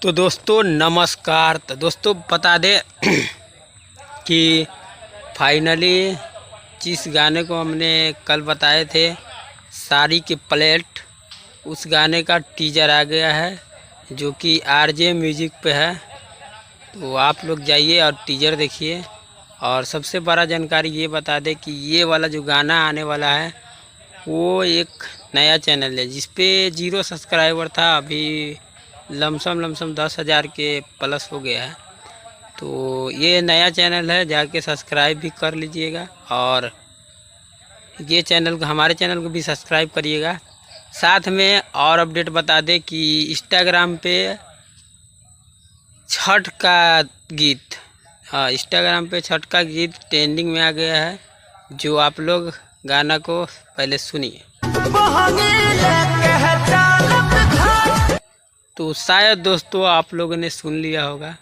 तो दोस्तों नमस्कार। तो दोस्तों बता दें कि फाइनली जिस गाने को हमने कल बताए थे साड़ी के प्लेट, उस गाने का टीजर आ गया है जो कि आरजे म्यूजिक पे है। तो आप लोग जाइए और टीजर देखिए। और सबसे बड़ा जानकारी ये बता दें कि ये वाला जो गाना आने वाला है वो एक नया चैनल है जिस पे 0 सब्सक्राइबर था, अभी लमसम 10,000 के प्लस हो गया है। तो ये नया चैनल है, जाके सब्सक्राइब भी कर लीजिएगा और ये चैनल हमारे चैनल को भी सब्सक्राइब करिएगा। साथ में और अपडेट बता दें कि इंस्टाग्राम पे छठ का गीत, इंस्टाग्राम पे छठ का गीत ट्रेंडिंग में आ गया है। जो आप लोग गाना को पहले सुनिए। तो शायद दोस्तों आप लोगों ने सुन लिया होगा,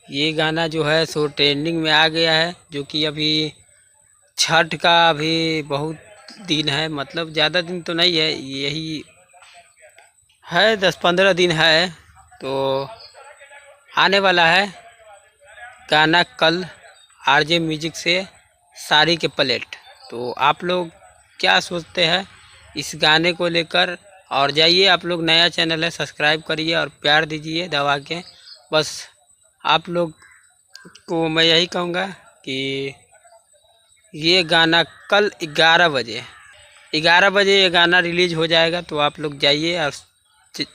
ये गाना जो है सो ट्रेंडिंग में आ गया है। जो कि अभी छठ का अभी बहुत दिन है, मतलब ज़्यादा दिन तो नहीं है, यही है 10-15 दिन है। तो आने वाला है गाना कल आरजे म्यूजिक से साड़ी के प्लेट। तो आप लोग क्या सोचते हैं इस गाने को लेकर? और जाइए, आप लोग नया चैनल है, सब्सक्राइब करिए और प्यार दीजिए दबा के। बस आप लोग को मैं यही कहूँगा कि ये गाना कल 11 बजे ये गाना रिलीज हो जाएगा। तो आप लोग जाइए और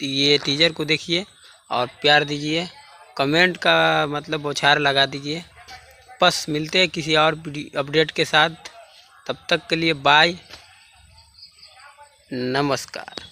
ये टीजर को देखिए और प्यार दीजिए, कमेंट का मतलब बौछार लगा दीजिए। बस मिलते हैं किसी और अपडेट के साथ, तब तक के लिए बाय, नमस्कार।